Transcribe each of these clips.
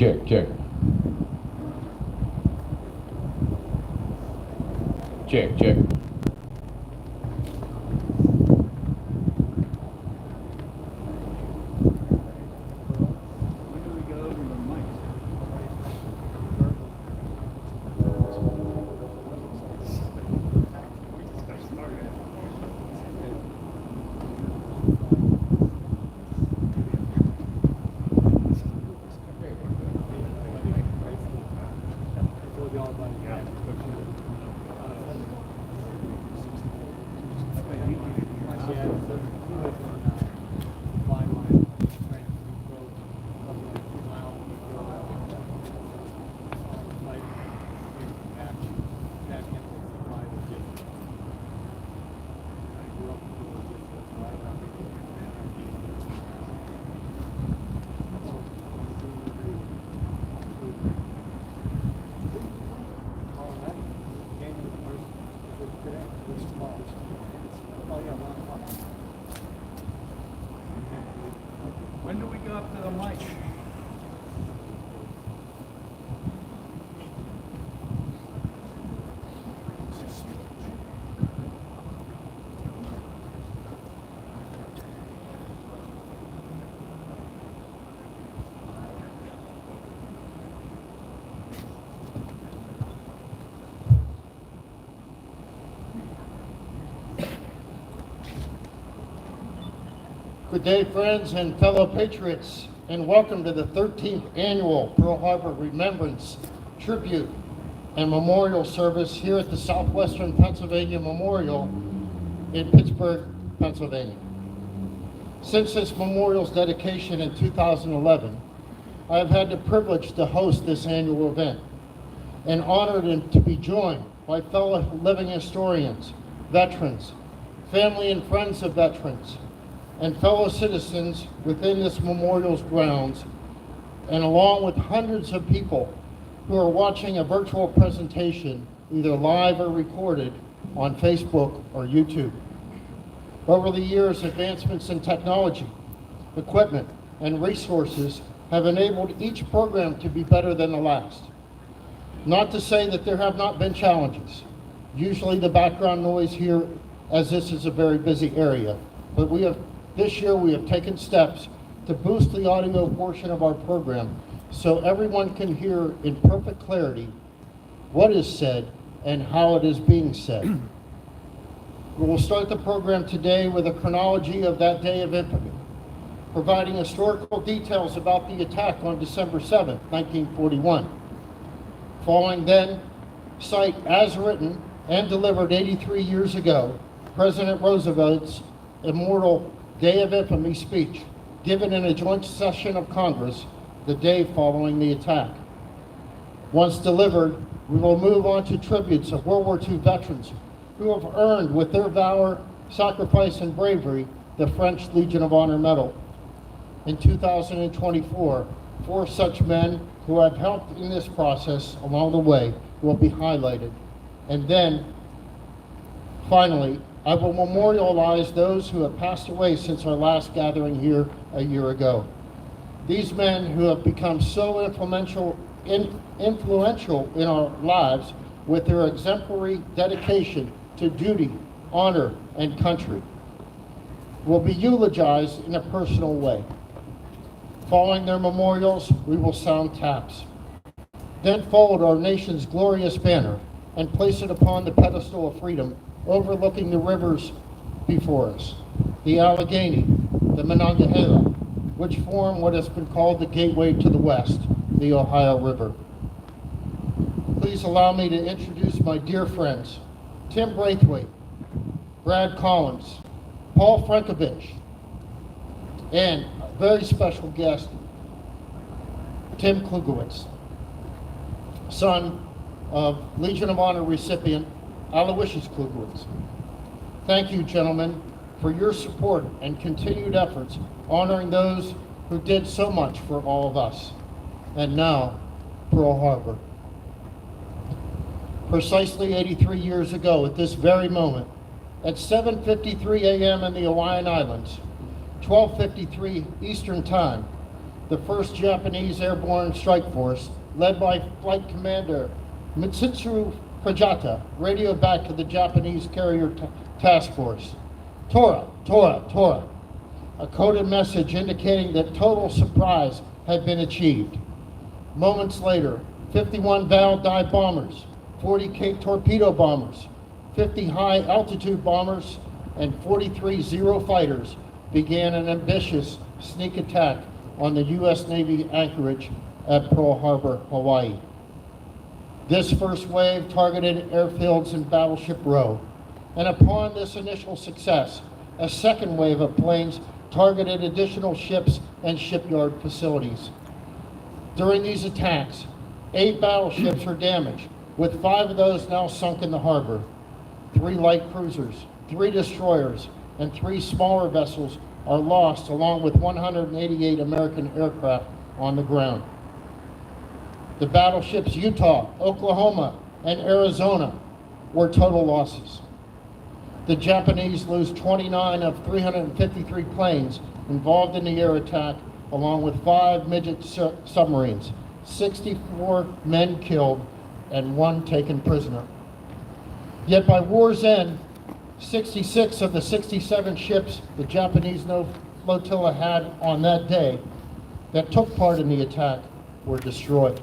Check, check. Check, check. When do we go up to the mic? Good day, friends and fellow patriots, and welcome to the 13th Annual Pearl Harbor Remembrance Tribute and Memorial Service here at the Southwestern Pennsylvania Memorial in Pittsburgh, Pennsylvania. Since this memorial's dedication in 2011, I have had the privilege to host this annual event and honored to be joined by fellow living historians, veterans, family and friends of veterans, and fellow citizens within this memorial's grounds, and along with hundreds of people who are watching a virtual presentation, either live or recorded, on Facebook or YouTube. Over the years, advancements in technology, equipment, and resources have enabled each program to be better than the last. Not to say that there have not been challenges. Usually the background noise here, as this is a very busy area, but this year we have taken steps to boost the audio portion of our program so everyone can hear in perfect clarity what is said and how it is being said. We will start the program today with a chronology of that day of infamy, providing historical details about the attack on December 7th, 1941. Following then, cite as written and delivered 83 years ago, President Roosevelt's immortal Day of Infamy speech given in a joint session of Congress the day following the attack. Once delivered, we will move on to tributes of World War II veterans who have earned with their valor, sacrifice, and bravery the French Legion of Honor Medal. In 2024, 4 such men who have helped in this process along the way will be highlighted. And then, finally, I will memorialize those who have passed away since our last gathering here a year ago. These men who have become so influential in our lives with their exemplary dedication to duty, honor, and country will be eulogized in a personal way. Following their memorials, we will sound taps. Then fold our nation's glorious banner and place it upon the pedestal of freedom overlooking the rivers before us, the Allegheny, the Monongahela, which form what has been called the gateway to the west, the Ohio River. Please allow me to introduce my dear friends, Tim Braithwaite, Brad Collins, Paul Frankovich, and a very special guest, Tim Klugowitz, son of Legion of Honor recipient Aloysius Klugowitz. Thank you, gentlemen, for your support and continued efforts honoring those who did so much for all of us. And now, Pearl Harbor. Precisely 83 years ago at this very moment, at 7:53 a.m. in the Hawaiian Islands, 12:53 Eastern Time, the 1st Japanese Airborne Strike Force, led by Flight Commander Mitsutsu Fujita, radioed back to the Japanese Carrier Task Force. Tora, Tora, Tora. A coded message indicating that total surprise had been achieved. Moments later, 51 Val dive bombers, 40 Cape torpedo bombers, 50 high-altitude bombers, and 43 Zero fighters began an ambitious sneak attack on the U.S. Navy anchorage at Pearl Harbor, Hawaii. This first wave targeted airfields in Battleship Row, and upon this initial success, a second wave of planes targeted additional ships and shipyard facilities. During these attacks, 8 battleships were damaged, with 5 of those now sunk in the harbor. 3 light cruisers, 3 destroyers, and 3 smaller vessels are lost, along with 188 American aircraft on the ground. The battleships Utah, Oklahoma, and Arizona were total losses. The Japanese lose 29 of 353 planes involved in the air attack, along with 5 midget submarines, 64 men killed, and 1 taken prisoner. Yet by war's end, 66 of the 67 ships the Japanese flotilla had on that day that took part in the attack were destroyed.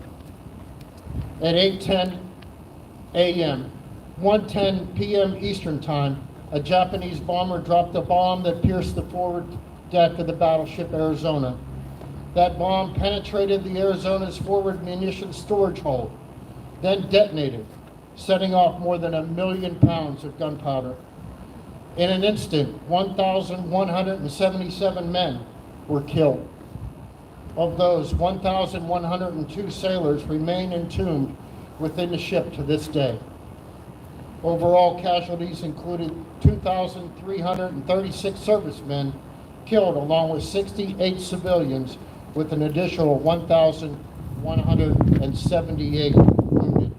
At 8:10 a.m., 1:10 p.m. Eastern Time, a Japanese bomber dropped a bomb that pierced the forward deck of the battleship Arizona. That bomb penetrated the Arizona's forward munitions storage hold, then detonated, setting off more than 1 million pounds of gunpowder. In an instant, 1,177 men were killed. Of those, 1,102 sailors remain entombed within the ship to this day. Overall casualties included 2,336 servicemen killed, along with 68 civilians, with an additional 1,178 wounded.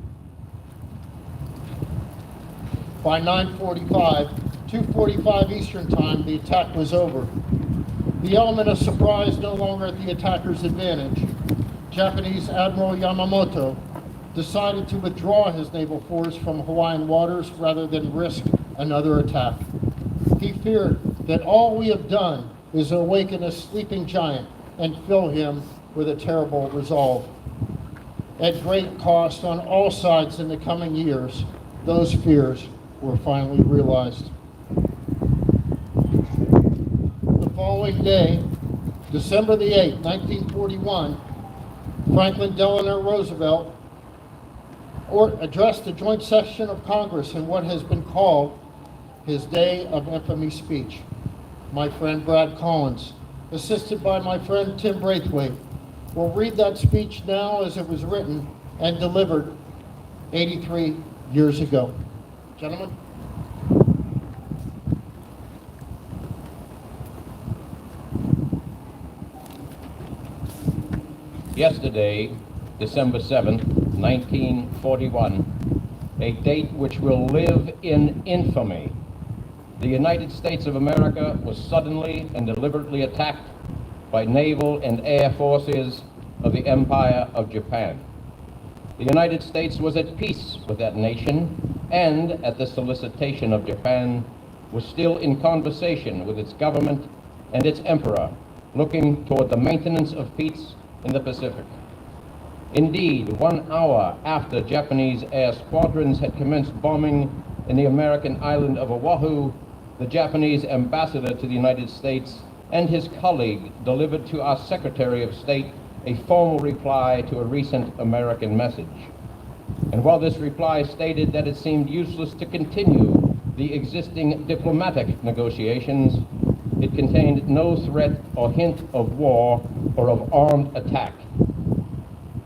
By 9:45, 2:45 Eastern Time, the attack was over. The element of surprise no longer at the attacker's advantage. Japanese Admiral Yamamoto decided to withdraw his naval force from Hawaiian waters rather than risk another attack. He feared that all we have done is awaken a sleeping giant and fill him with a terrible resolve. At great cost on all sides in the coming years, those fears were finally realized. The following day, December the 8th, 1941, Franklin Delano Roosevelt addressed the joint session of Congress in what has been called his Day of Infamy speech. My friend Brad Collins, assisted by my friend Tim Braithwaite, will read that speech now as it was written and delivered 83 years ago. Gentlemen. Yesterday, December 7th, 1941, a date which will live in infamy, the United States of America was suddenly and deliberately attacked by naval and air forces of the Empire of Japan. The United States was at peace with that nation and, at the solicitation of Japan, was still in conversation with its government and its emperor, looking toward the maintenance of peace in the Pacific. Indeed, 1 hour after Japanese air squadrons had commenced bombing in the American island of Oahu, the Japanese ambassador to the United States and his colleague delivered to our Secretary of State a formal reply to a recent American message. And while this reply stated that it seemed useless to continue the existing diplomatic negotiations, it contained no threat or hint of war or of armed attack.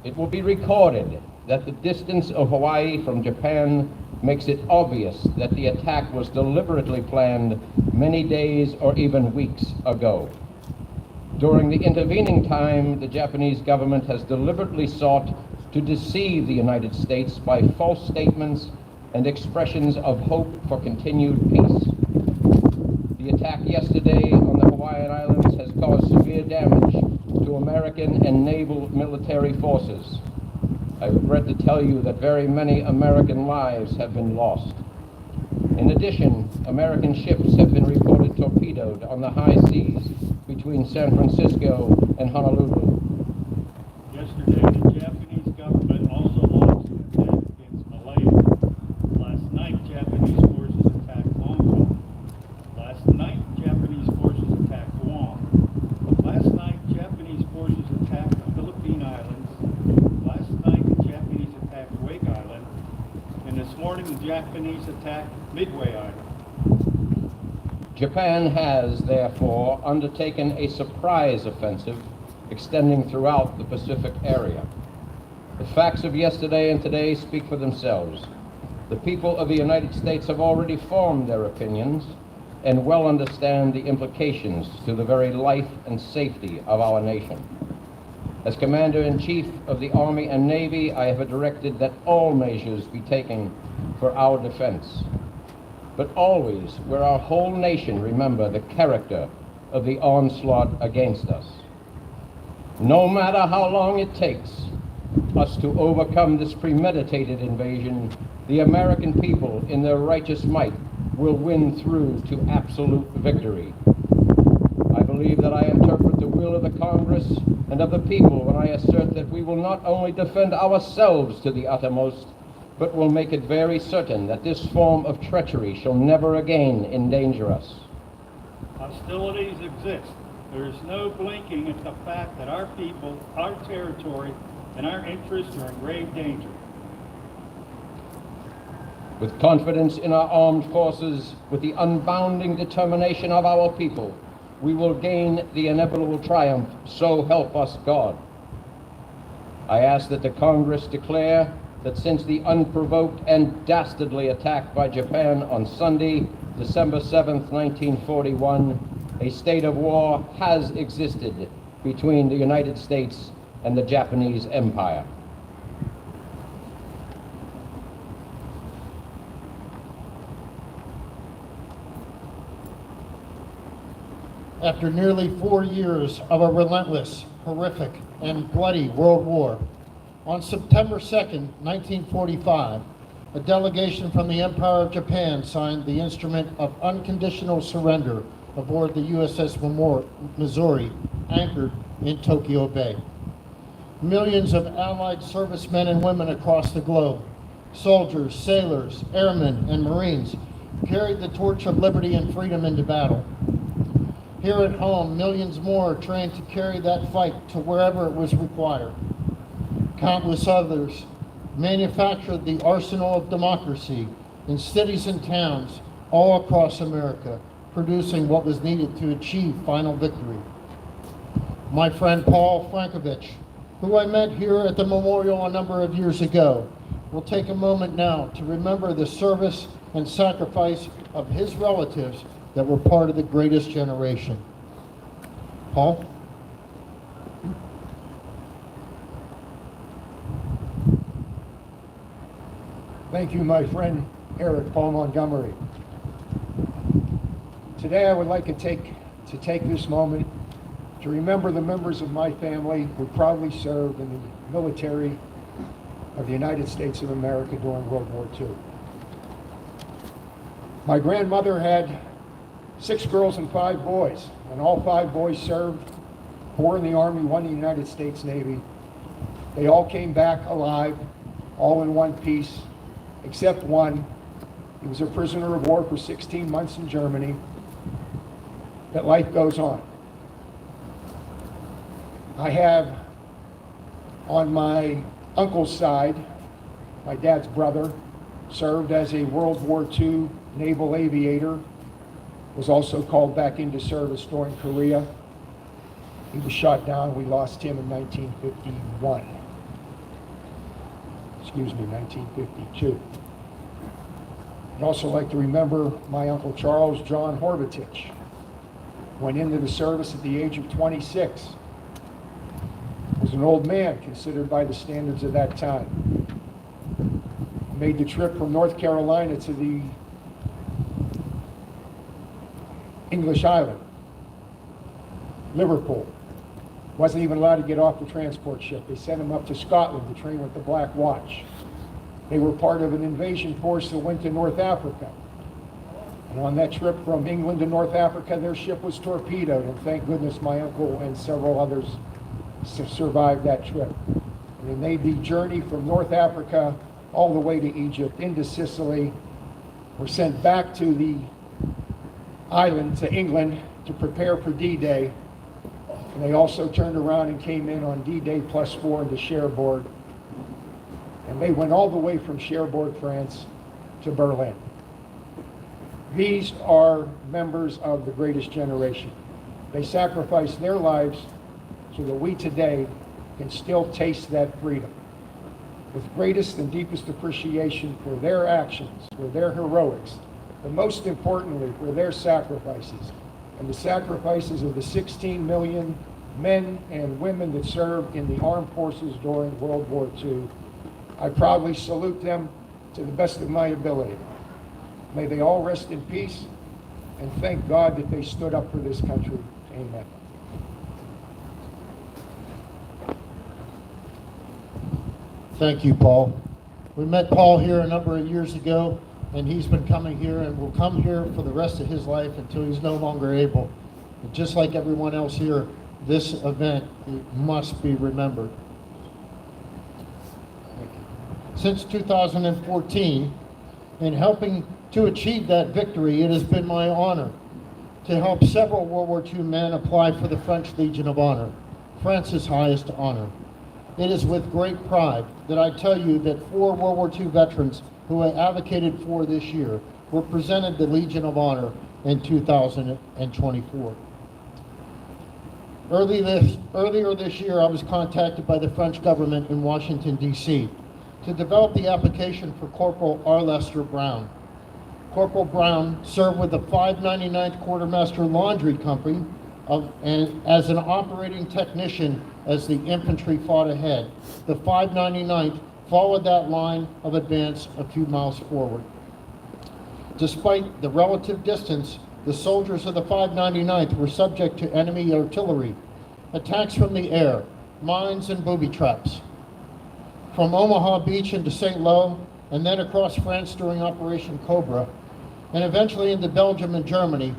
It will be recorded that the distance of Hawaii from Japan makes it obvious that the attack was deliberately planned many days or even weeks ago. During the intervening time, the Japanese government has deliberately sought to deceive the United States by false statements and expressions of hope for continued peace. The attack yesterday on the Hawaiian Islands has caused severe damage to to American and naval military forces. I regret to tell you that very many American lives have been lost. In addition, American ships have been reported torpedoed on the high seas between San Francisco and Honolulu. Yesterday, the Japanese government also launched an attack against Malaya. Last night, Japanese forces attacked Hong Kong. Last night, Japanese forces attacked Guam. Last night, Japanese forces attacked the Philippine Islands. Last night, the Japanese attacked Wake Island. And this morning, the Japanese attacked Midway Island. Japan has, therefore, undertaken a surprise offensive extending throughout the Pacific area. The facts of yesterday and today speak for themselves. The people of the United States have already formed their opinions and well understand the implications to the very life and safety of our nation. As Commander-in-Chief of the Army and Navy, I have directed that all measures be taken for our defense. But always, will our whole nation remember the character of the onslaught against us. No matter how long it takes us to overcome this premeditated invasion, the American people, in their righteous might, will win through to absolute victory. I believe that I interpret the will of the Congress and of the people when I assert that we will not only defend ourselves to the uttermost, but will make it very certain that this form of treachery shall never again endanger us. Hostilities exist. There is no blinking at the fact that our people, our territory, and our interests are in grave danger. With confidence in our armed forces, with the unbounding determination of our people, we will gain the inevitable triumph, so help us God. I ask that the Congress declare that since the unprovoked and dastardly attack by Japan on Sunday, December 7th, 1941, a state of war has existed between the United States and the Japanese Empire. After nearly 4 years of a relentless, horrific, and bloody World War, on September 2nd, 1945, a delegation from the Empire of Japan signed the instrument of unconditional surrender aboard the USS Missouri, anchored in Tokyo Bay. Millions of Allied servicemen and women across the globe, soldiers, sailors, airmen, and Marines, carried the torch of liberty and freedom into battle. Here at home, millions more trained to carry that fight to wherever it was required. Countless others manufactured the arsenal of democracy in cities and towns all across America, producing what was needed to achieve final victory. My friend Paul Frankovich, who I met here at the memorial a number of years ago, will take a moment now to remember the service and sacrifice of his relatives that were part of the greatest generation. Paul? Thank you, my friend Eric Paul Montgomery. Today I would like to take this moment to remember the members of my family who proudly served in the military of the United States of America during World War II. My grandmother had 6 girls and 5 boys, and all 5 boys served, 4 in the Army, 1 in the United States Navy. They all came back alive, all in one piece, except one. He was a prisoner of war for 16 months in Germany. But life goes on. I have on my uncle's side, my dad's brother, served as a World War II naval aviator, was also called back into service during Korea. He was shot down. We lost him in 1951. Excuse me, 1952. I'd also like to remember my Uncle Charles John Horvatich. Went into the service at the age of 26. Was an old man considered by the standards of that time. Made the trip from North Carolina to the English Island, Liverpool. Wasn't even allowed to get off the transport ship. They sent him up to Scotland to train with the Black Watch. They were part of an invasion force that went to North Africa. And on that trip from England to North Africa, their ship was torpedoed, and thank goodness my uncle and several others survived that trip. And they made the journey from North Africa all the way to Egypt, into Sicily, were sent back to the island, to England, to prepare for D-Day. And they also turned around and came in on D-Day +4 into Cherbourg. And they went all the way from Cherbourg, France, to Berlin. These are members of the greatest generation. They sacrificed their lives so that we today can still taste that freedom. With greatest and deepest appreciation for their actions, for their heroics, but most importantly for their sacrifices, and the sacrifices of the 16 million men and women that served in the armed forces during World War II. I proudly salute them to the best of my ability. May they all rest in peace, and thank God that they stood up for this country. Amen. Thank you, Paul. We met Paul here a number of years ago, and he's been coming here and will come here for the rest of his life until he's no longer able. And just like everyone else here, this event must be remembered. Since 2014, in helping to achieve that victory, it has been my honor to help several World War II men apply for the French Legion of Honor, France's highest honor. It is with great pride that I tell you that 4 World War II veterans who I advocated for this year were presented the Legion of Honor in 2024. Earlier this year, I was contacted by the French government in Washington, D.C. to develop the application for Corporal R. Lester Brown. Corporal Brown served with the 599th Quartermaster Laundry Company and as an operating technician as the infantry fought ahead. The 599th followed that line of advance a few miles forward. Despite the relative distance, the soldiers of the 599th were subject to enemy artillery, attacks from the air, mines and booby traps. From Omaha Beach into St. Lo, and then across France during Operation Cobra, and eventually into Belgium and Germany,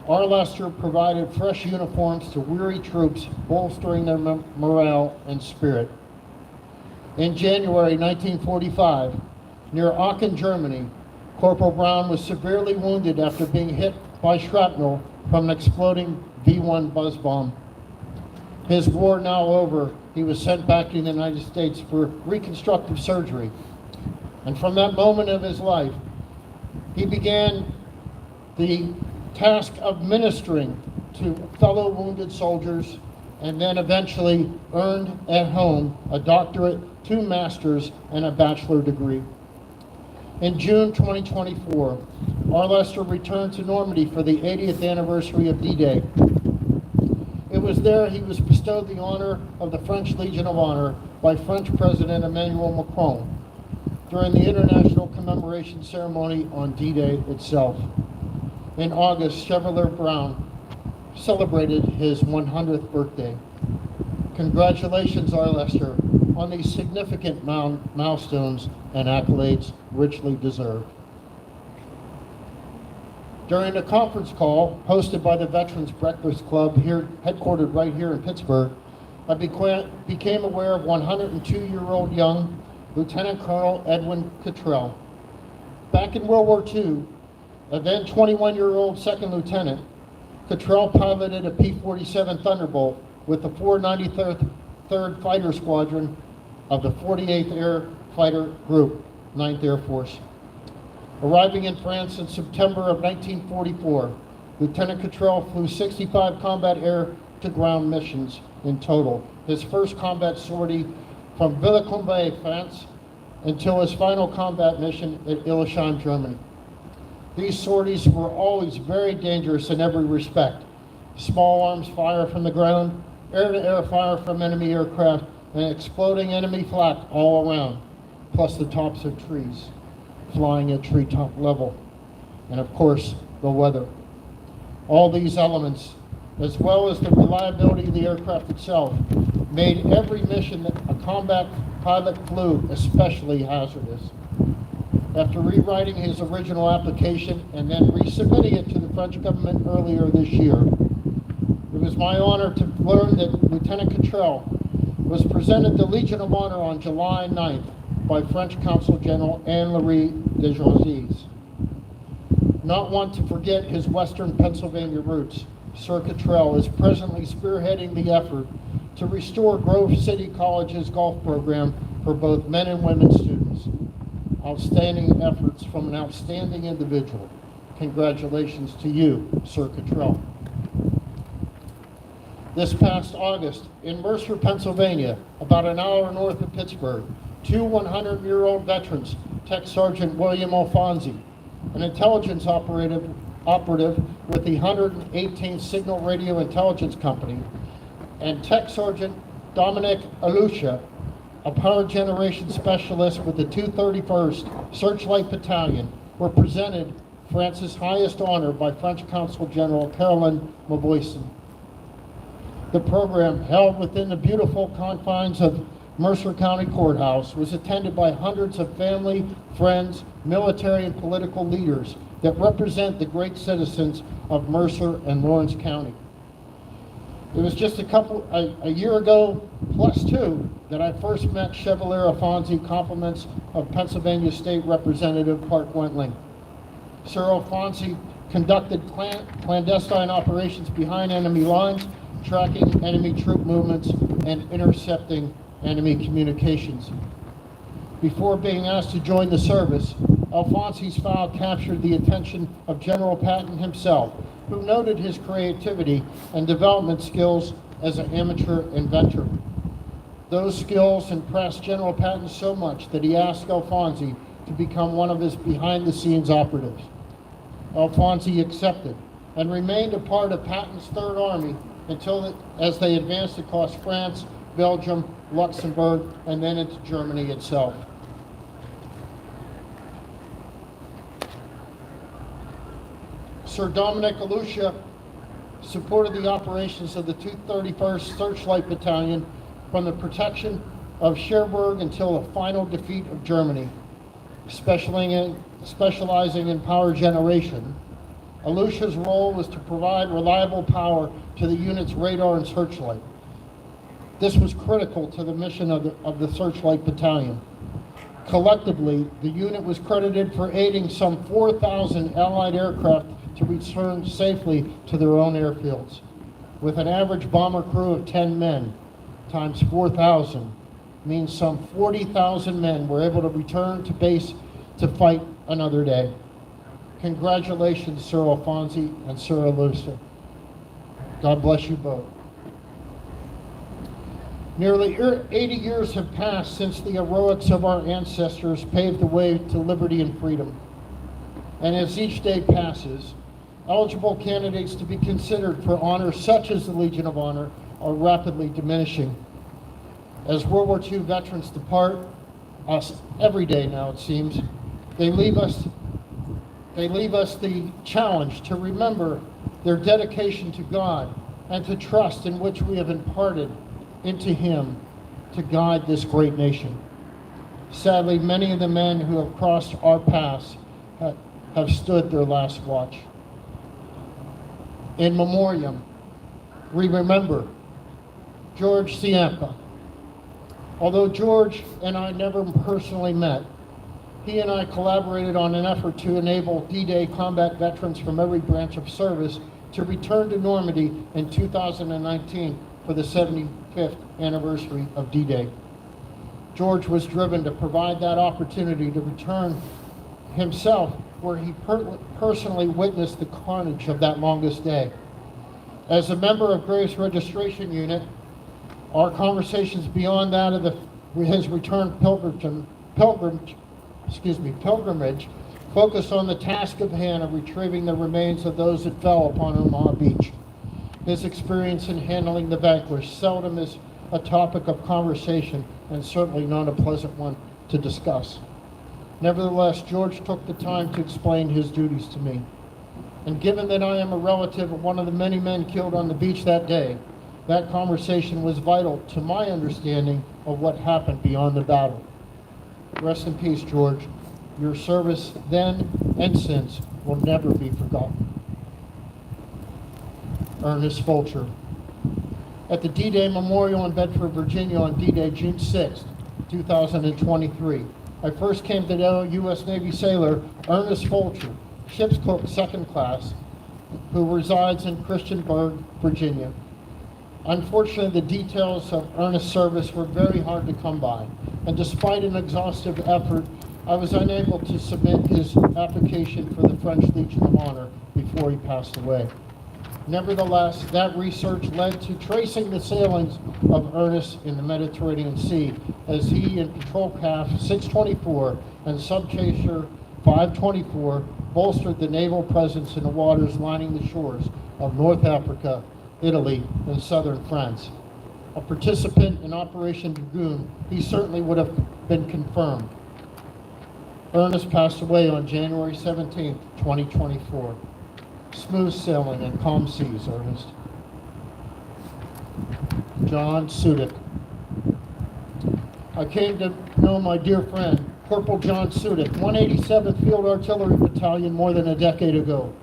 R. Lester provided fresh uniforms to weary troops, bolstering their morale and spirit. In January 1945, near Aachen, Germany, Corporal Brown was severely wounded after being hit by shrapnel from an exploding V-1 buzz bomb. His war now over, he was sent back to the United States for reconstructive surgery. And from that moment of his life, he began the task of ministering to fellow wounded soldiers, and then eventually earned at home a doctorate, 2 masters, and a bachelor degree. In June 2024, R. Lester returned to Normandy for the 80th anniversary of D-Day. It was there he was bestowed the honor of the French Legion of Honor by French President Emmanuel Macron during the international commemoration ceremony on D-Day itself. In August, Chevalier Brown celebrated his 100th birthday. Congratulations, R. Lester, on these significant milestones and accolades richly deserved. During a conference call hosted by the Veterans Breakfast Club here, headquartered right here in Pittsburgh, I became aware of 102-year-old young Lieutenant Colonel Edwin Cottrell. Back in World War II, a then 21-year-old second lieutenant, Cottrell piloted a P-47 Thunderbolt with the 493rd Fighter Squadron of the 48th Air Fighter Group, 9th Air Force. Arriving in France in September of 1944, Lieutenant Cottrell flew 65 combat air-to-ground missions in total. His first combat sortie from Villacombe, France, until his final combat mission at Illesheim, Germany. These sorties were always very dangerous in every respect. Small arms fire from the ground, air-to-air fire from enemy aircraft, and exploding enemy flak all around, plus the tops of trees, flying at treetop level, and of course, the weather. All these elements as well as the reliability of the aircraft itself, made every mission that a combat pilot flew especially hazardous. After rewriting his original application and then resubmitting it to the French government earlier this year, it was my honor to learn that Lieutenant Cottrell was presented the Legion of Honor on July 9th by French Consul General Anne-Marie de Jorzes. Not one to forget his Western Pennsylvania roots, Sir Cottrell is presently spearheading the effort to restore Grove City College's golf program for both men and women students. Outstanding efforts from an outstanding individual. Congratulations to you, Sir Cottrell. This past August, in Mercer, Pennsylvania, about an hour north of Pittsburgh, two 100-year-old veterans, Tech Sergeant William Alfonsi, an intelligence operative with the 118th Signal Radio Intelligence Company, and Tech Sergeant Dominic Alusha, a power generation specialist with the 231st Searchlight Battalion, were presented France's highest honor by French Consul General Caroline Mauboussin. The program, held within the beautiful confines of Mercer County Courthouse, was attended by hundreds of family, friends, military, and political leaders that represent the great citizens of Mercer and Lawrence County. It was just a year ago, plus two, that I first met Chevalier Alfonsi, compliments of Pennsylvania State Representative Clark Wentling. Sir Alfonsi conducted clandestine operations behind enemy lines, tracking enemy troop movements and intercepting enemy communications. Before being asked to join the service, Alfonsi's file captured the attention of General Patton himself, who noted his creativity and development skills as an amateur inventor. Those skills impressed General Patton so much that he asked Alfonsi to become one of his behind-the-scenes operatives. Alfonsi accepted and remained a part of Patton's Third Army as they advanced across France, Belgium, Luxembourg, and then into Germany itself. Sir Dominic Alusha supported the operations of the 231st Searchlight Battalion from the protection of Cherbourg until the final defeat of Germany. Specializing in power generation, Alusha's role was to provide reliable power to the unit's radar and searchlight. This was critical to the mission of the Searchlight Battalion. Collectively, the unit was credited for aiding some 4,000 Allied aircraft to return safely to their own airfields. With an average bomber crew of 10 men, times 4,000, means some 40,000 men were able to return to base to fight another day. Congratulations, Sir Alfonsi and Sir Alusha. God bless you both. Nearly 80 years have passed since the heroics of our ancestors paved the way to liberty and freedom. And as each day passes, eligible candidates to be considered for honors such as the Legion of Honor are rapidly diminishing. As World War II veterans depart us every day now, it seems, they leave us the challenge to remember their dedication to God and to trust in which we have imparted into Him to guide this great nation. Sadly, many of the men who have crossed our paths have stood their last watch. In memoriam, we remember George Ciampa. Although George and I never personally met, he and I collaborated on an effort to enable D-Day combat veterans from every branch of service to return to Normandy in 2019 for the 75th anniversary of D-Day. George was driven to provide that opportunity to return himself where he personally witnessed the carnage of that longest day. As a member of Graves Registration Unit, our conversations beyond that of his return pilgrimage focused on the task of hand of retrieving the remains of those that fell upon Omaha Beach. His experience in handling the vanquished seldom is a topic of conversation, and certainly not a pleasant one to discuss. Nevertheless, George took the time to explain his duties to me. And given that I am a relative of one of the many men killed on the beach that day, that conversation was vital to my understanding of what happened beyond the battle. Rest in peace, George. Your service then and since will never be forgotten. Ernest Fulcher. At the D-Day Memorial in Bedford, Virginia on D-Day, June 6, 2023, I first came to know U.S. Navy sailor Ernest Fulcher, ship's cook second class, who resides in Christiansburg, Virginia. Unfortunately, the details of Ernest's service were very hard to come by, and despite an exhaustive effort, I was unable to submit his application for the French Legion of Honor before he passed away. Nevertheless, that research led to tracing the sailings of Ernest in the Mediterranean Sea as he and Patrol Craft 624 and Subchaser 524 bolstered the naval presence in the waters lining the shores of North Africa, Italy, and southern France. A participant in Operation Dragoon, he certainly would have been confirmed. Ernest passed away on January 17, 2024. Smooth sailing and calm seas, Ernest. John Sudik. I came to know my dear friend, Corporal John Sudik, 187th Field Artillery Battalion more than a decade ago.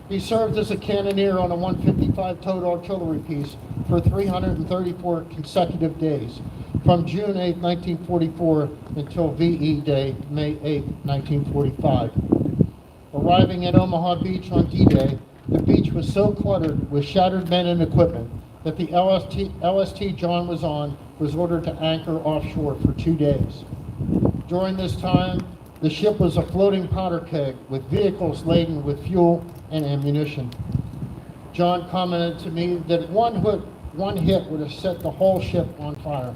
He served as a cannoneer on a 155 towed artillery piece for 334 consecutive days, from June 8, 1944 until VE Day, May 8, 1945. Arriving at Omaha Beach on D-Day, the beach was so cluttered with shattered men and equipment that the LST John was on was ordered to anchor offshore for 2 days. During this time, the ship was a floating powder keg with vehicles laden with fuel and ammunition. John commented to me that one hit would have set the whole ship on fire.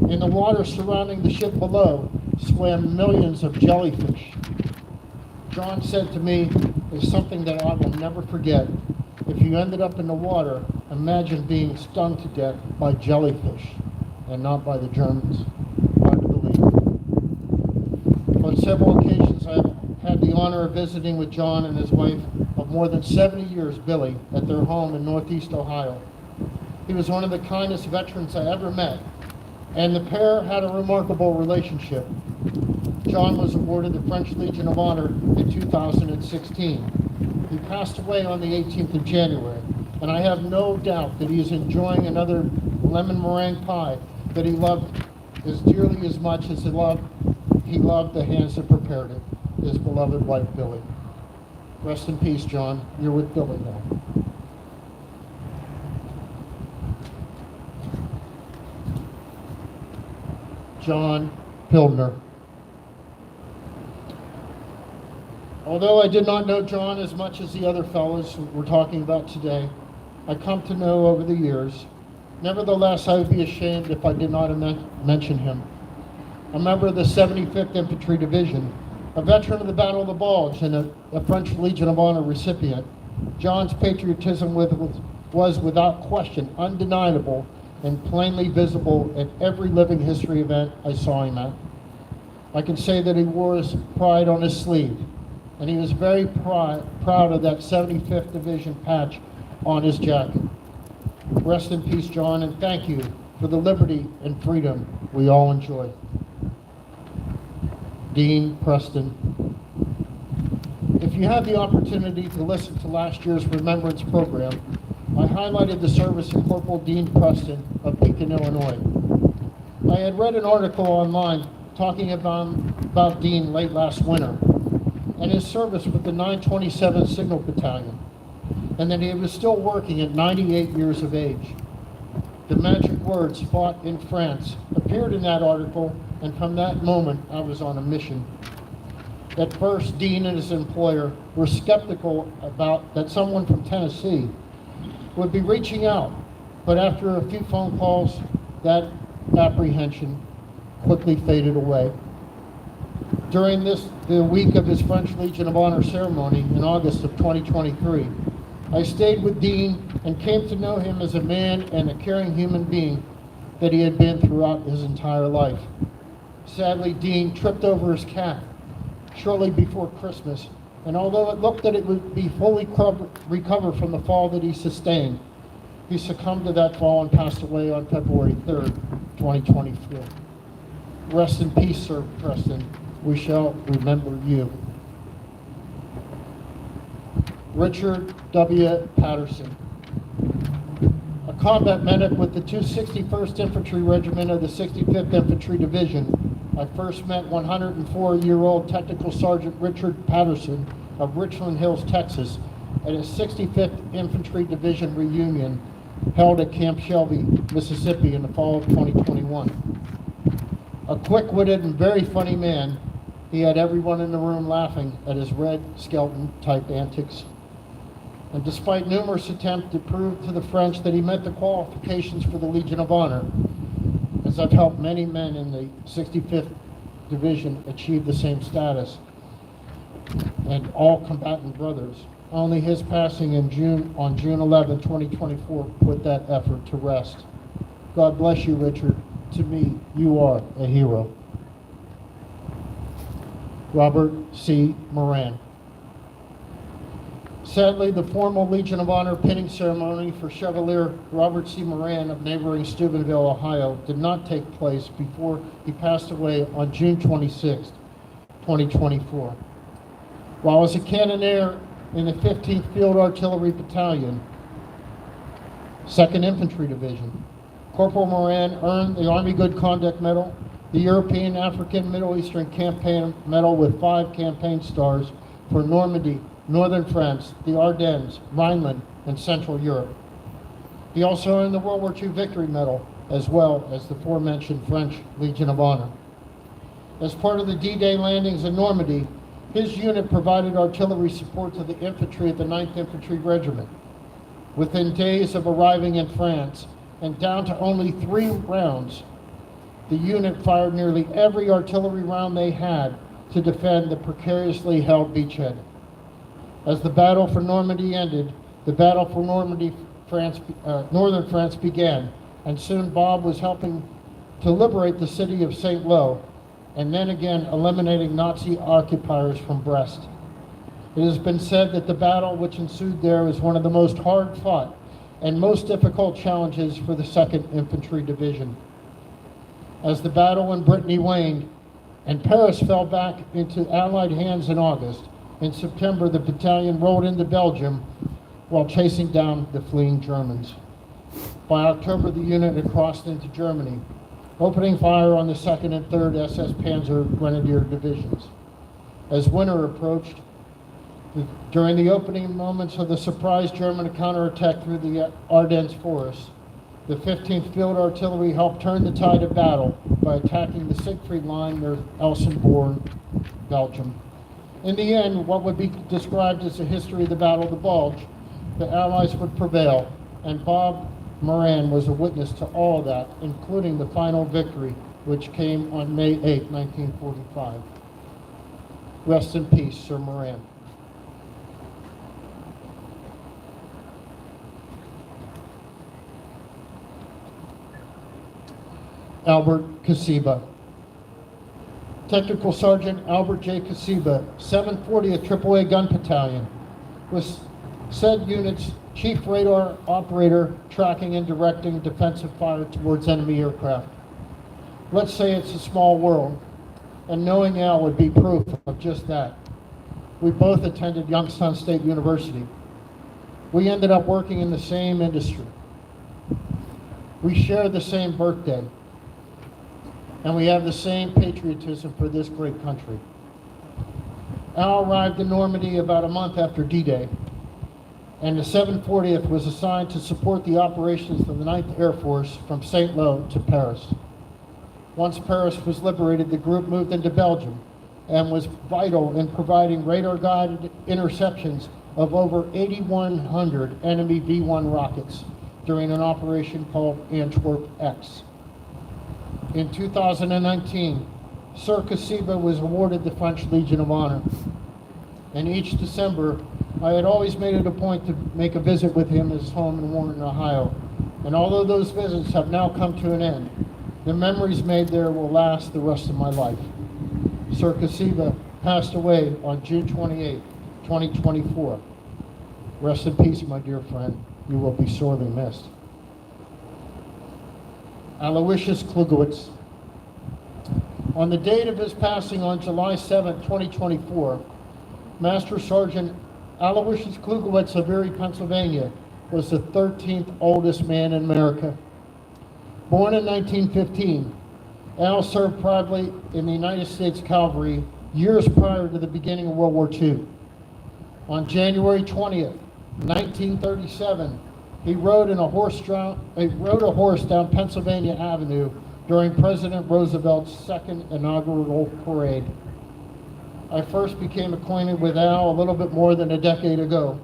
In the water surrounding the ship below swam millions of jellyfish. John said to me, "It's something that I will never forget. If you ended up in the water, imagine being stung to death by jellyfish, and not by the Germans." Hard to believe. On several occasions, I have had the honor of visiting with John and his wife of more than 70 years, Billy, at their home in Northeast Ohio. He was one of the kindest veterans I ever met, and the pair had a remarkable relationship. John was awarded the French Legion of Honor in 2016. He passed away on the 18th of January, and I have no doubt that he is enjoying another lemon meringue pie that he loved as dearly as much as he loved the hands that prepared it, his beloved wife, Billy. Rest in peace, John. You're with Billy now. John Pildner. Although I did not know John as much as the other fellows we're talking about today, I come to know over the years. Nevertheless, I would be ashamed if I did not mention him. A member of the 75th Infantry Division, a veteran of the Battle of the Bulge, and a French Legion of Honor recipient, John's patriotism was without question undeniable and plainly visible at every living history event I saw him at. I can say that he wore his pride on his sleeve, and he was very proud of that 75th Division patch on his jacket. Rest in peace, John, and thank you for the liberty and freedom we all enjoy. Dean Preston. If you had the opportunity to listen to last year's Remembrance program, I highlighted the service of Corporal Dean Preston of Beacon, Illinois. I had read an article online talking about Dean late last winter and his service with the 927th Signal Battalion, and that he was still working at 98 years of age. The magic words "fought in France" appeared in that article, and from that moment I was on a mission. At first, Dean and his employer were skeptical about that someone from Tennessee would be reaching out, but after a few phone calls, that apprehension quickly faded away. During the week of his French Legion of Honor ceremony in August of 2023, I stayed with Dean and came to know him as a man and a caring human being that he had been throughout his entire life. Sadly, Dean tripped over his cat shortly before Christmas And although it looked that it would be fully recovered from the fall that he sustained, he succumbed to that fall and passed away on February 3rd, 2024. Rest in peace, Sir Preston. We shall remember you. Richard W. Patterson, a combat medic with the 261st Infantry Regiment of the 65th Infantry Division. I first met 104-year-old Technical Sergeant Richard Patterson of Richland Hills, Texas, at his 65th Infantry Division reunion held at Camp Shelby, Mississippi in the fall of 2021. A quick-witted and very funny man, he had everyone in the room laughing at his Red Skelton-type antics. And despite numerous attempts to prove to the French that he met the qualifications for the Legion of Honor, as I've helped many men in the 65th Division achieve the same status, and all combatant brothers, only his passing on June 11, 2024, put that effort to rest. God bless you, Richard. To me, you are a hero. Robert C. Moran. Sadly, the formal Legion of Honor pinning ceremony for Chevalier Robert C. Moran of neighboring Steubenville, Ohio, did not take place before he passed away on June 26, 2024. While as a cannoneer in the 15th Field Artillery Battalion, 2nd Infantry Division, Corporal Moran earned the Army Good Conduct Medal, the European, African, Middle Eastern Campaign Medal with 5 campaign stars for Normandy, Northern France, the Ardennes, Rhineland, and Central Europe. He also earned the World War II Victory Medal, as well as the aforementioned French Legion of Honor. As part of the D-Day landings in Normandy, his unit provided artillery support to the infantry at the 9th Infantry Regiment. Within days of arriving in France, and down to only 3 rounds, the unit fired nearly every artillery round they had to defend the precariously held beachhead. As the battle for Normandy ended, the battle for Normandy, northern France began, and soon Bob was helping to liberate the city of St. Lo, and then again eliminating Nazi occupiers from Brest. It has been said that the battle which ensued there was one of the most hard-fought and most difficult challenges for the 2nd Infantry Division. As the battle in Brittany waned and Paris fell back into Allied hands in August, in September the battalion rolled into Belgium while chasing down the fleeing Germans. By October, the unit had crossed into Germany, opening fire on the 2nd and 3rd SS Panzer Grenadier Divisions. As winter approached, during the opening moments of the surprise German counterattack through the Ardennes forest, the 15th Field Artillery helped turn the tide of battle by attacking the Siegfried Line near Elsenborn, Belgium. In the end, what would be described as the history of the Battle of the Bulge, the Allies would prevail, and Bob Moran was a witness to all of that, including the final victory, which came on May 8, 1945. Rest in peace, Sir Moran. Albert Kasiba. Technical Sergeant Albert J. Kasiba, 740th AAA Gun Battalion, was said unit's chief radar operator tracking and directing defensive fire towards enemy aircraft. Let's say it's a small world, and knowing Al would be proof of just that. We both attended Youngstown State University. We ended up working in the same industry. We share the same birthday, and we have the same patriotism for this great country. Al arrived in Normandy about a month after D-Day, and the 740th was assigned to support the operations of the 9th Air Force from St. Lo to Paris. Once Paris was liberated, the group moved into Belgium and was vital in providing radar-guided interceptions of over 8,100 enemy V-1 rockets during an operation called Antwerp X. In 2019, Sir Kasiba was awarded the French Legion of Honor. And each December, I had always made it a point to make a visit with him at his home in Warren, Ohio. And although those visits have now come to an end, the memories made there will last the rest of my life. Sir Kasiba passed away on June 28, 2024. Rest in peace, my dear friend. You will be sorely missed. Aloysius Klugowitz. On the date of his passing on July 7, 2024, Master Sergeant Aloysius Klugowitz of Erie, Pennsylvania, was the 13th oldest man in America. Born in 1915, Al served proudly in the United States Cavalry years prior to the beginning of World War II. On January 20th, 1937, he rode a horse down Pennsylvania Avenue during President Roosevelt's second inaugural parade. I first became acquainted with Al a little bit more than a decade ago.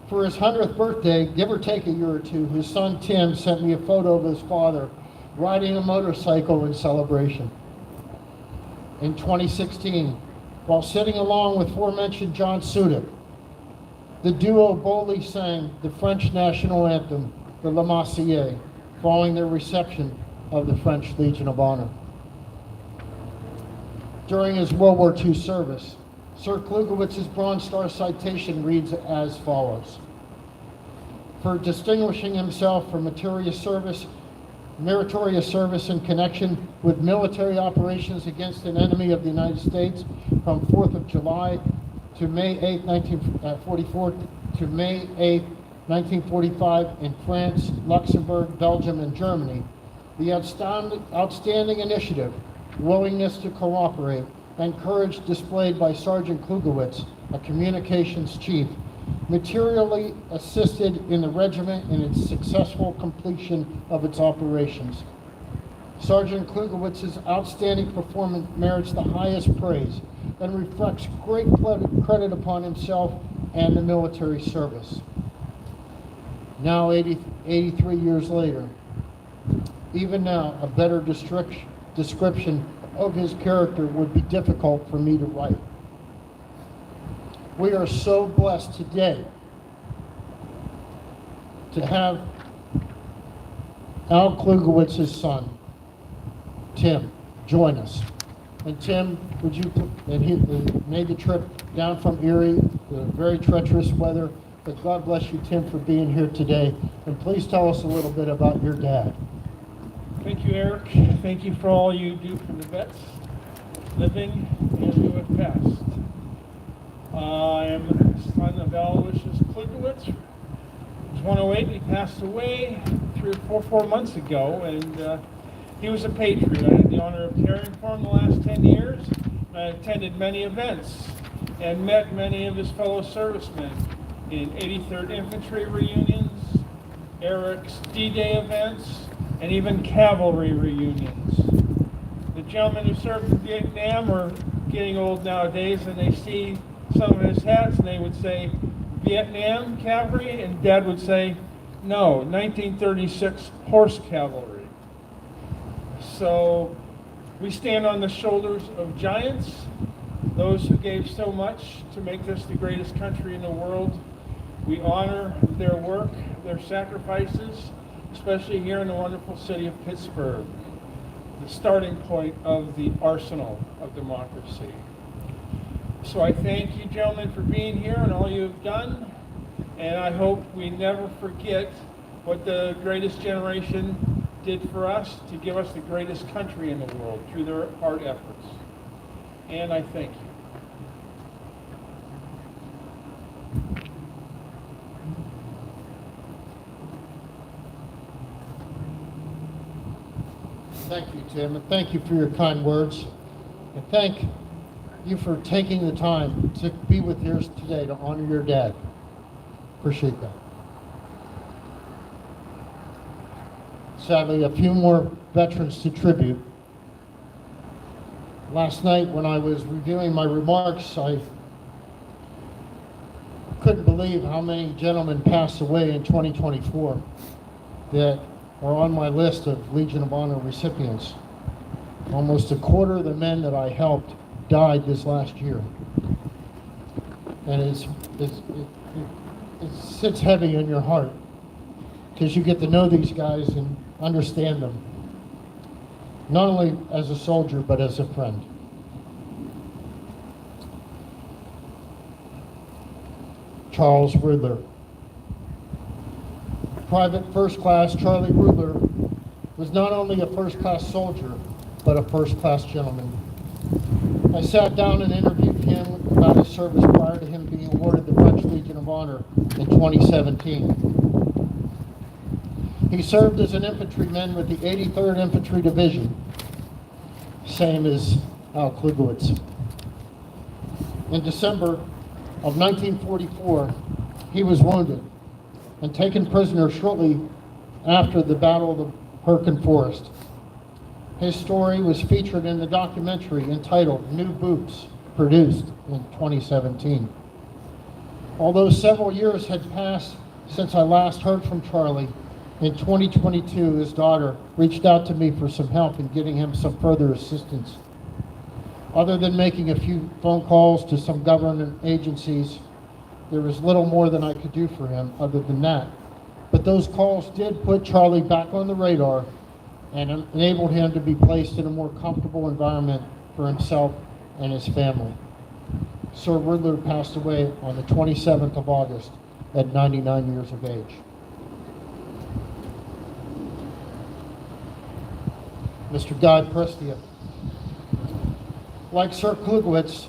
For his 100th birthday, give or take a year or two, his son Tim sent me a photo of his father riding a motorcycle in celebration. In 2016, while sitting along with aforementioned John Sudik, the duo boldly sang the French national anthem, the La Marseillaise, following their reception of the French Legion of Honor. During his World War II service, Sir Klugowitz's Bronze Star citation reads as follows: for distinguishing himself for meritorious service in connection with military operations against an enemy of the United States from 4th of July to May 8, 1944 to May 8, 1945 in France, Luxembourg, Belgium, and Germany, the outstanding initiative, willingness to cooperate, and courage displayed by Sergeant Klugowitz, a communications chief, materially assisted in the regiment in its successful completion of its operations. Sergeant Klugowitz's outstanding performance merits the highest praise and reflects great credit upon himself and the military service. Now, 83 years later, even now, a better description of his character would be difficult for me to write. We are so blessed today to have Al Klugowitz's son, Tim, join us. And Tim, he made the trip down from Erie, the very treacherous weather, but God bless you, Tim, for being here today. And please tell us a little bit about your dad. Thank you, Eric. Thank you for all you do for the vets, living and who have passed. I am the son of Aloysius Klugowitz. He was 108. He passed away 4 months ago, and he was a patriot. I had the honor of caring for him the last 10 years. I attended many events and met many of his fellow servicemen in 83rd Infantry reunions, Eric's D-Day events, and even cavalry reunions. The gentlemen who served in Vietnam are getting old nowadays, and they see some of his hats, and they would say, Vietnam cavalry, and Dad would say, no, 1936 horse cavalry. So we stand on the shoulders of giants, those who gave so much to make this the greatest country in the world. We honor their work, their sacrifices, especially here in the wonderful city of Pittsburgh, the starting point of the arsenal of democracy. So I thank you, gentlemen, for being here and all you have done, and I hope we never forget what the greatest generation did for us to give us the greatest country in the world through their hard efforts. And I thank you. Thank you, Tim, and thank you for your kind words. And thank you for taking the time to be with us today to honor your dad. Appreciate that. Sadly, a few more veterans to tribute. Last night when I was reviewing my remarks, I couldn't believe how many gentlemen passed away in 2024 that are on my list of Legion of Honor recipients. Almost a quarter of the men that I helped died this last year. And it sits heavy in your heart because you get to know these guys and understand them, not only as a soldier, but as a friend. Charles Rudler. Private First Class Charlie Rudler was not only a first-class soldier, but a first-class gentleman. I sat down and interviewed him about his service prior to him being awarded the French Legion of Honor in 2017. He served as an infantryman with the 83rd Infantry Division, same as Al Klugowitz. In December of 1944, he was wounded and taken prisoner shortly after the Battle of the Hurtgen Forest. His story was featured in the documentary entitled New Boots, produced in 2017. Although several years had passed since I last heard from Charlie, in 2022 his daughter reached out to me for some help in getting him some further assistance. Other than making a few phone calls to some government agencies, there was little more than I could do for him other than that. But those calls did put Charlie back on the radar and enabled him to be placed in a more comfortable environment for himself and his family. Sir Rudler passed away on the 27th of August at 99 years of age. Mr. Guy Prestia. Like Sir Klugowitz,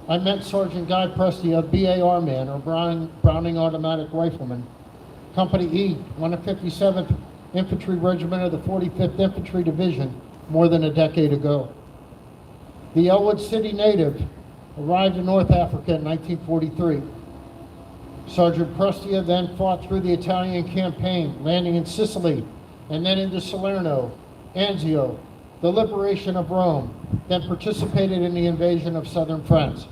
I met Sergeant Guy Prestia, BAR man, or Browning Automatic Rifleman, Company E, 157th Infantry Regiment of the 45th Infantry Division, more than a decade ago. The Elwood City native arrived in North Africa in 1943. Sergeant Prestia then fought through the Italian campaign, landing in Sicily, and then into Salerno, Anzio, the liberation of Rome, then participated in the invasion of southern France,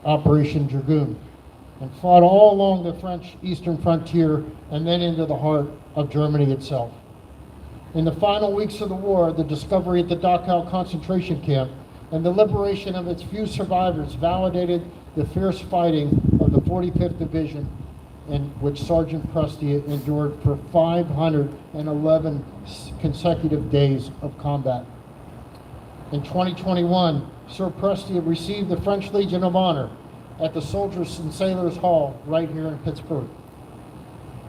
Operation Dragoon, and fought all along the French eastern frontier and then into the heart of Germany itself. In the final weeks of the war, the discovery at the Dachau concentration camp and the liberation of its few survivors validated the fierce fighting of the 45th Division, in which Sergeant Prestia endured for 511 consecutive days of combat. In 2021, Sir Prestia received the French Legion of Honor at the Soldiers and Sailors Hall right here in Pittsburgh.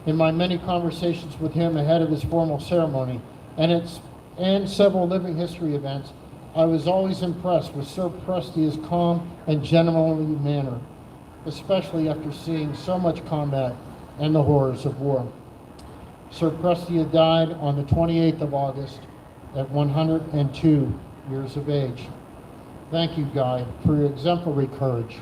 In my many conversations with him ahead of his formal ceremony and several living history events, I was always impressed with Sir Prestia's calm and gentlemanly manner, especially after seeing so much combat and the horrors of war. Sir Prestia died on the 28th of August at 102 years of age. Thank you, Guy, for your exemplary courage.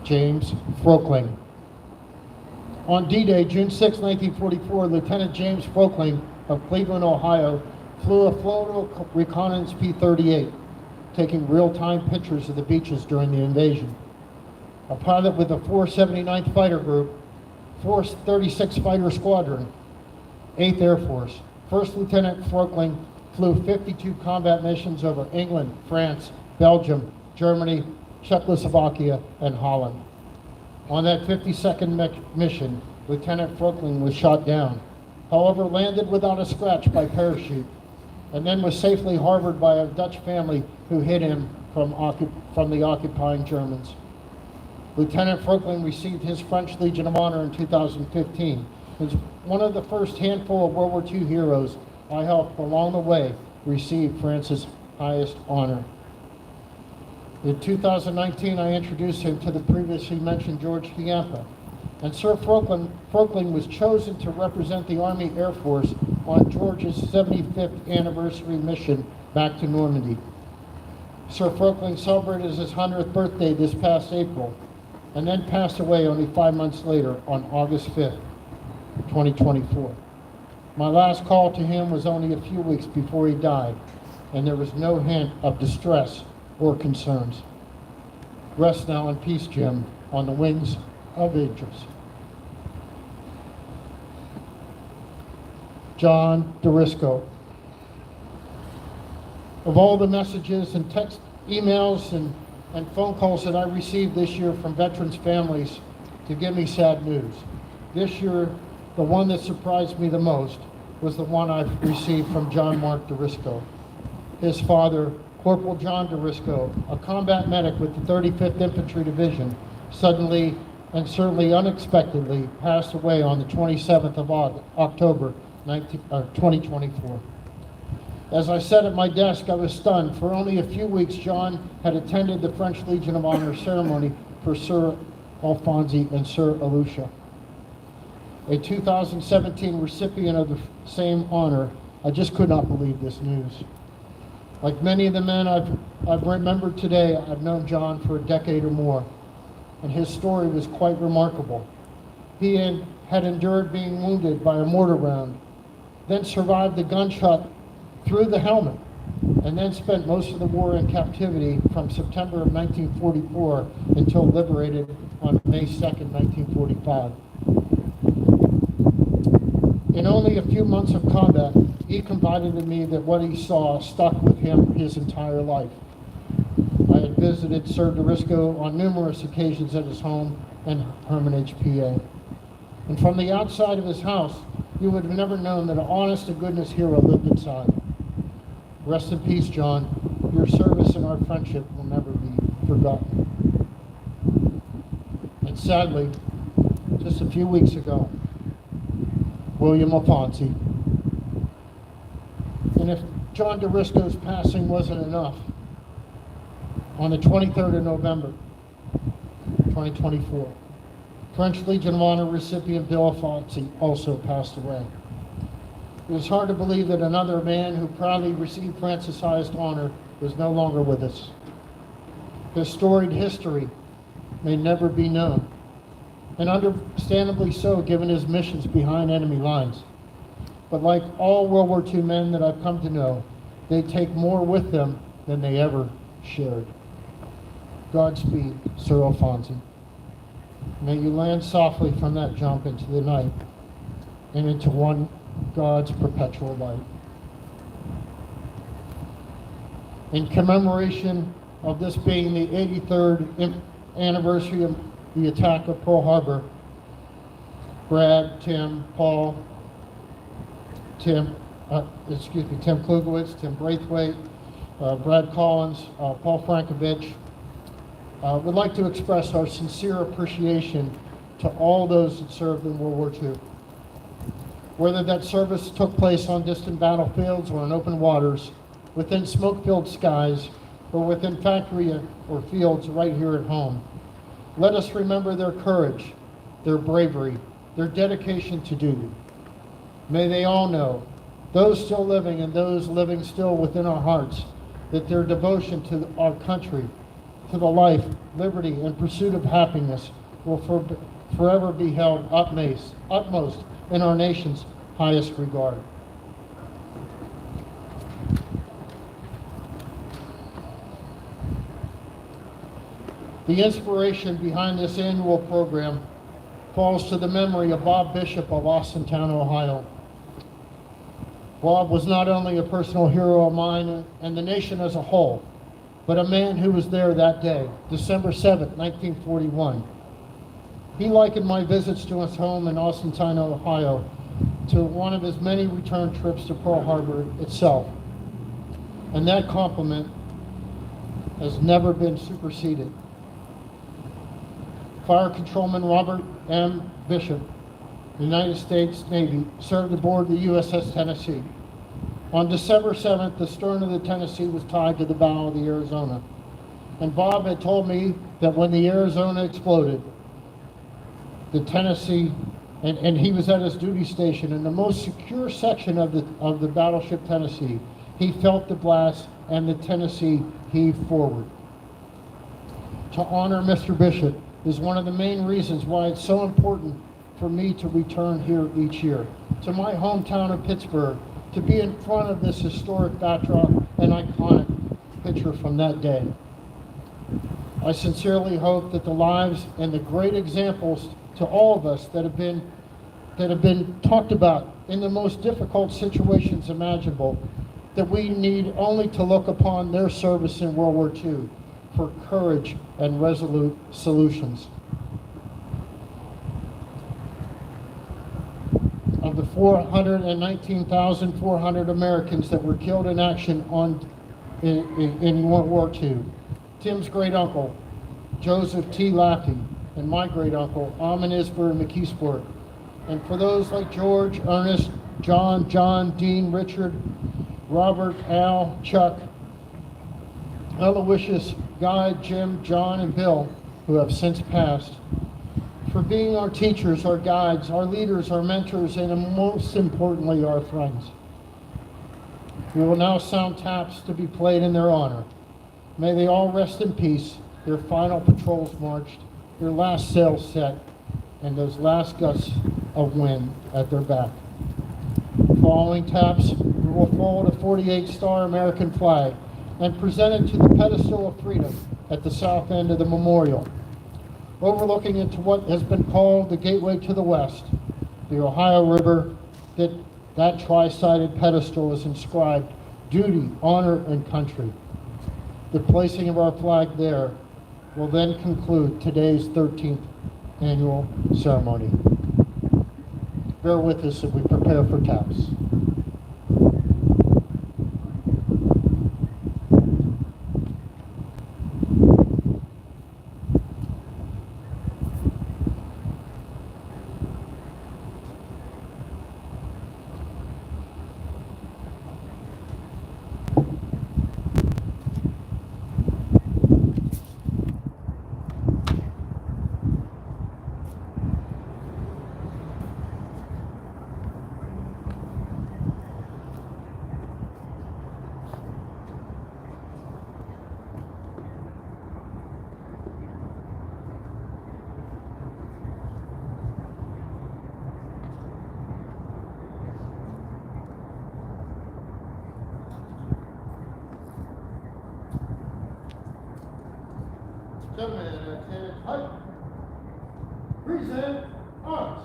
James Froekling. On D-Day, June 6, 1944, Lieutenant James Froekling of Cleveland, Ohio, flew a floatal reconnaissance P-38, taking real-time pictures of the beaches during the invasion. A pilot with the 479th Fighter Group, 436 Fighter Squadron, 8th Air Force. First Lieutenant Froekling flew 52 combat missions over England, France, Belgium, Germany, Czechoslovakia, and Holland. On that 52nd mission, Lieutenant Froekling was shot down, however landed without a scratch by parachute, and then was safely harbored by a Dutch family who hid him from the occupying Germans. Lieutenant Froekling received his French Legion of Honor in 2015. He was one of the first handful of World War II heroes I helped along the way receive France's highest honor. In 2019, I introduced him to the previously mentioned George Fiampa, and Sir Froekling was chosen to represent the Army Air Force on George's 75th anniversary mission back to Normandy. Sir Froekling celebrated his 100th birthday this past April, and then passed away only 5 months later on August 5th, 2024. My last call to him was only a few weeks before he died, and there was no hint of distress or concerns. Rest now in peace, Jim, on the wings of angels. John DeRisco. Of all the messages and text, emails, and phone calls that I received this year from veterans' families to give me sad news, this year The one that surprised me the most was the one I received from John Mark DeRisco. His father, Corporal John DeRisco, a combat medic with the 35th Infantry Division, suddenly and certainly unexpectedly passed away on the 27th of October 2024. As I sat at my desk, I was stunned. For only a few weeks, John had attended the French Legion of Honor ceremony for Sir Alphonse and Sir Alusha. A 2017 recipient of the same honor, I just could not believe this news. Like many of the men I've remembered today, I've known John for a decade or more, and his story was quite remarkable. He had endured being wounded by a mortar round, then survived the gunshot through the helmet, and then spent most of the war in captivity from September of 1944 until liberated on May 2nd, 1945. In only a few months of combat, he confided to me that what he saw stuck with him his entire life. I had visited Sir DeRisco on numerous occasions at his home in Hermitage, PA. And from the outside of his house, you would have never known that an honest-to-goodness hero lived inside. Rest in peace, John. Your service and our friendship will never be forgotten. And sadly, just a few weeks ago, William Alphonse. And if John DeRisco's passing wasn't enough, on the 23rd of November, 2024, French Legion of Honor recipient Bill Alphonse also passed away. It was hard to believe that another man who proudly received Francis-sized honor was no longer with us. His storied history may never be known, and understandably so given his missions behind enemy lines. But like all World War II men that I've come to know, they take more with them than they ever shared. Godspeed, Sir Alphonse. May you land softly from that jump into the night and into one God's perpetual light. In commemoration of this being the 83rd anniversary of the attack of Pearl Harbor, Brad, Tim, Paul, Tim Klugowitz, Tim Braithwaite, Brad Collins, Paul Frankovich, would like to express our sincere appreciation to all those that served in World War II. Whether that service took place on distant battlefields or in open waters, within smoke-filled skies, or within factory or fields right here at home, let us remember their courage, their bravery, their dedication to duty. May they all know, those still living and those living still within our hearts, that their devotion to our country, to the life, liberty, and pursuit of happiness will forever be held utmost in our nation's highest regard. The inspiration behind this annual program falls to the memory of Bob Bishop of Austintown, Ohio. Bob was not only a personal hero of mine and the nation as a whole, but a man who was there that day, December 7th, 1941. He likened my visits to his home in Austintown, Ohio, to one of his many return trips to Pearl Harbor itself. And that compliment has never been superseded. Fire Controlman Robert M. Bishop, United States Navy, served aboard the USS Tennessee. On December 7th, the stern of the Tennessee was tied to the bow of the Arizona. And Bob had told me that when the Arizona exploded, the Tennessee, and he was at his duty station in the most secure section of the battleship Tennessee, he felt the blast and the Tennessee heave forward. To honor Mr. Bishop is one of the main reasons why it's so important for me to return here each year, to my hometown of Pittsburgh, to be in front of this historic backdrop and iconic picture from that day. I sincerely hope that the lives and the great examples to all of us that have been talked about in the most difficult situations imaginable, that we need only to look upon their service in World War II for courage and resolute solutions. 419,400 Americans that were killed in action in World War II. Tim's great uncle, Joseph T. Laffey, and my great uncle, Alman Isber McKeesport. And for those like George, Ernest, John, Dean, Richard, Robert, Al, Chuck, Aloysius, Guy, Jim, John, and Bill, who have since passed, for being our teachers, our guides, our leaders, our mentors, and most importantly, our friends. We will now sound taps to be played in their honor. May they all rest in peace, their final patrols marched, their last sails set, and those last gusts of wind at their back. Following taps, we will fold a 48-star American flag and present it to the pedestal of freedom at the south end of the memorial, overlooking into what has been called the gateway to the west, the Ohio River. That tri-sided pedestal is inscribed duty, honor, and country. The placing of our flag there will then conclude today's 13th annual ceremony. Bear with us as we prepare for taps. Gentlemen, at height, present arms.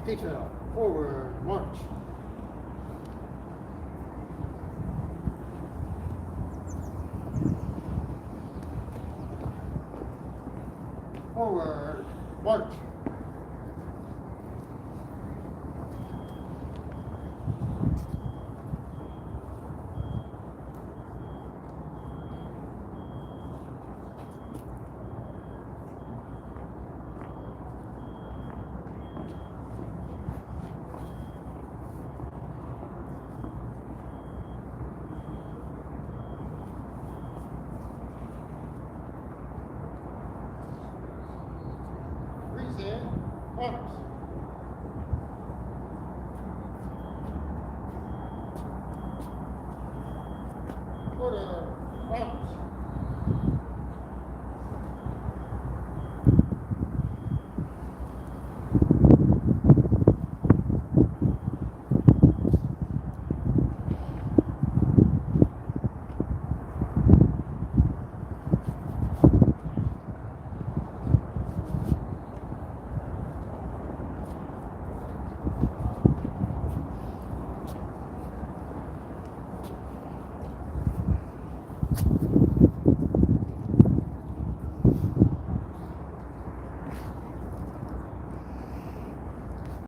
Detail, forward, march. Forward, march. Breathe in, arms. Quarter, arms.